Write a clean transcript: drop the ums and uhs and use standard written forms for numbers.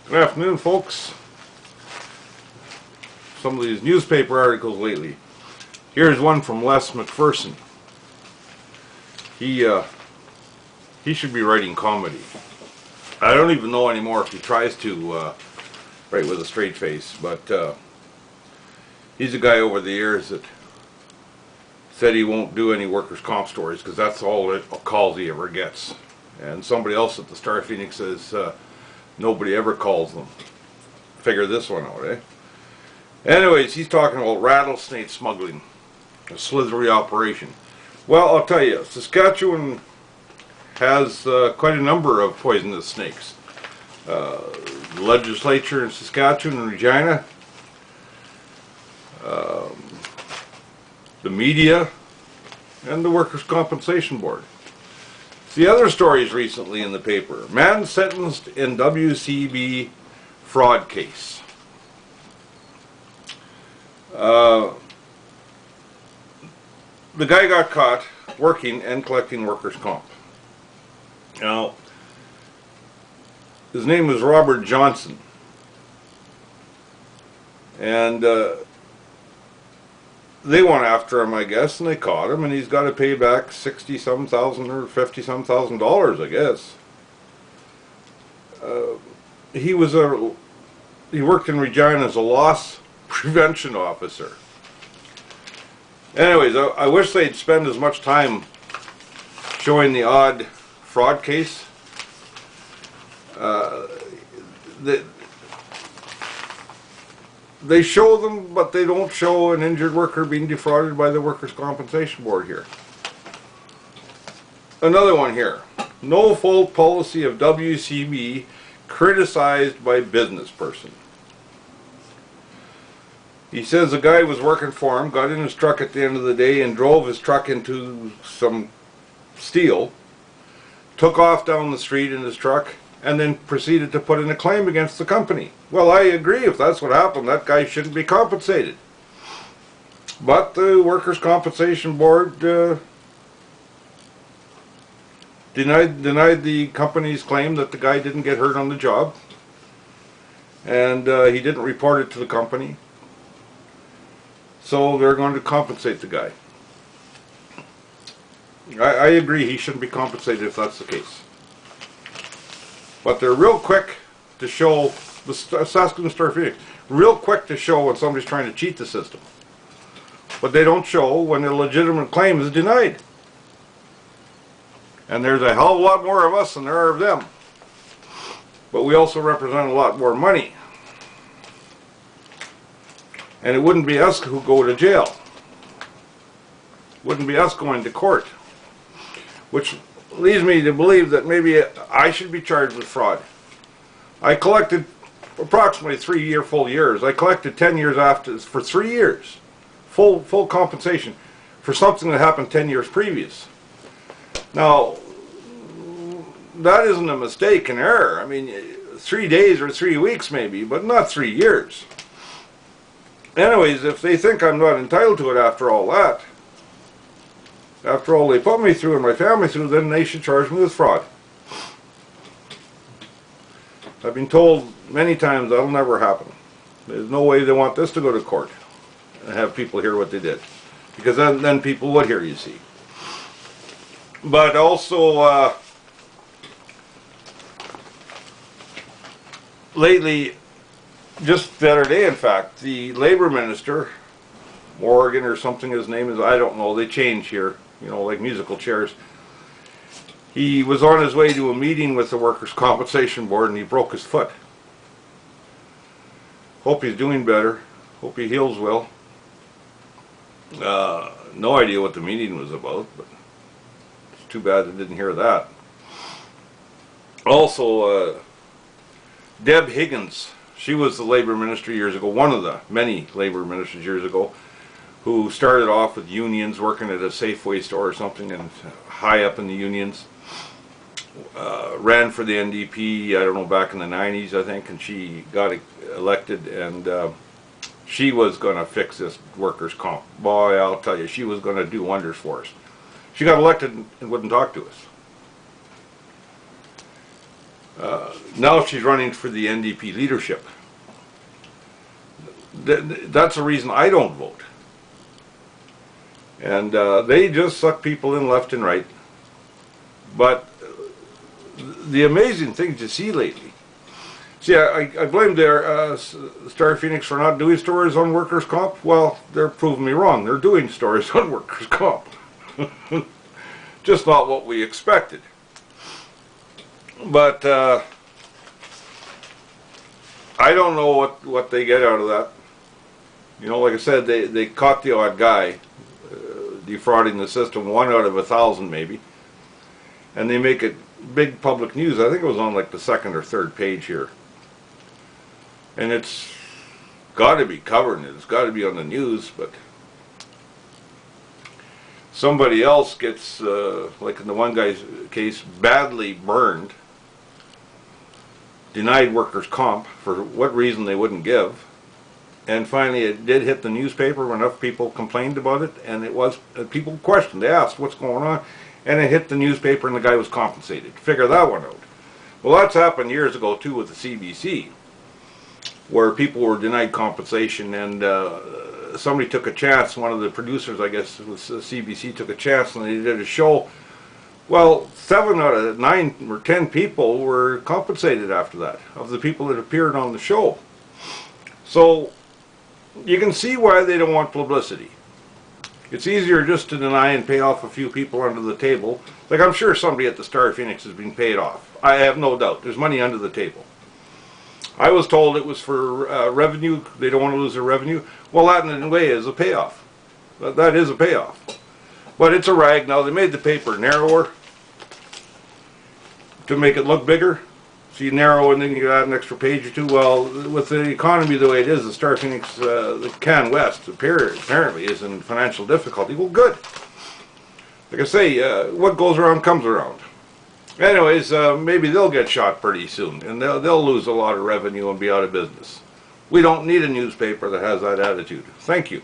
Good afternoon, folks. Some of these newspaper articles lately. Here's one from Les McPherson. He should be writing comedy. I don't even know anymore if he tries to write with a straight face, but he's a guy over the years that said he won't do any workers' comp stories because that's all calls he ever gets. And somebody else at the Star Phoenix says nobody ever calls them. Figure this one out, eh? Anyways, he's talking about rattlesnake smuggling, a slithery operation. Well, I'll tell you, Saskatchewan has quite a number of poisonous snakes. The legislature in Saskatchewan and Regina, the media, and the Workers' Compensation Board. The other stories recently in the paper. Man sentenced in WCB fraud case. The guy got caught working and collecting workers' comp. Now, his name was Robert Johnson. And they went after him, I guess, and they caught him, and he's got to pay back $60-some thousand or $50-some thousand, I guess. He worked in Regina as a loss prevention officer. Anyways, I wish they'd spend as much time showing the odd fraud case. They show them, but they don't show an injured worker being defrauded by the Workers' Compensation Board here. Another one here. No fault policy of WCB criticized by business person. He says a guy was working for him, got in his truck at the end of the day and drove his truck into some steel, took off down the street in his truck, and then proceeded to put in a claim against the company. Well, I agree, if that's what happened, that guy shouldn't be compensated. But the Workers' Compensation Board denied the company's claim that the guy didn't get hurt on the job, and he didn't report it to the company. So they're going to compensate the guy. I agree, he shouldn't be compensated if that's the case. But they're real quick to show, the Saskatoon Star Phoenix, real quick to show when somebody's trying to cheat the system. But they don't show when a legitimate claim is denied. And there's a hell of a lot more of us than there are of them. But we also represent a lot more money. And it wouldn't be us who go to jail. Wouldn't be us going to court. Which leads me to believe that maybe I should be charged with fraud. I collected approximately 3 full years. I collected 10 years after, for 3 years. Full compensation for something that happened 10 years previous. Now, that isn't a mistake, an error. I mean, 3 days or 3 weeks maybe, but not 3 years. Anyways, if they think I'm not entitled to it after all that, after all they put me through and my family through, then they should charge me with fraud. I've been told many times that'll never happen. There's no way they want this to go to court and have people hear what they did. Because then people would hear, you see. But also, lately, just the other day in fact, the labor minister, Morgan or something his name is, I don't know, they change here, you know, like musical chairs. He was on his way to a meeting with the Workers' Compensation Board and he broke his foot. Hope he's doing better. Hope he heals well. No idea what the meeting was about, but it's too bad I didn't hear that. Also, Deb Higgins, she was the labor minister years ago, one of the many labor ministers years ago, who started off with unions, working at a Safeway store or something, and high up in the unions. Ran for the NDP, I don't know, back in the 90s, I think, and she got elected, and she was going to fix this workers' comp. Boy, I'll tell you, she was going to do wonders for us. She got elected and wouldn't talk to us. Now she's running for the NDP leadership. That's the reason I don't vote. And they just suck people in left and right. But the amazing things you see lately. See, I blame their Star Phoenix for not doing stories on workers' comp. Well, they're proving me wrong. They're doing stories on workers' comp. Just not what we expected. But I don't know what they get out of that. You know, like I said, they caught the odd guy defrauding the system, 1 out of 1,000 maybe. And they make it big public news. I think it was on like the 2nd or 3rd page here. And it's got to be covering it. It's got to be on the news, but somebody else gets, like in the one guy's case, badly burned, denied workers' comp for what reason they wouldn't give, and finally it did hit the newspaper when enough people complained about it, and it was, people questioned, they asked what's going on, and it hit the newspaper and the guy was compensated. Figure that one out. Well, that's happened years ago too with the CBC, where people were denied compensation, and somebody took a chance. One of the producers, I guess, with CBC took a chance, and they did a show. Well, 7 out of 9 or 10 people were compensated after that, of the people that appeared on the show. So you can see why they don't want publicity. It's easier just to deny and pay off a few people under the table. Like, I'm sure somebody at the Star Phoenix has been paid off. I have no doubt. There's money under the table. I was told it was for revenue. They don't want to lose their revenue. Well, that in a way is a payoff. That is a payoff. But it's a rag. Now, they made the paper narrower to make it look bigger. So you narrow and then you add an extra page or two. Well, with the economy the way it is, the Star Phoenix, the Can West, apparently is in financial difficulty. Well, good. Like I say, what goes around comes around. Anyways, maybe they'll get shot pretty soon, and they'll lose a lot of revenue and be out of business. We don't need a newspaper that has that attitude. Thank you.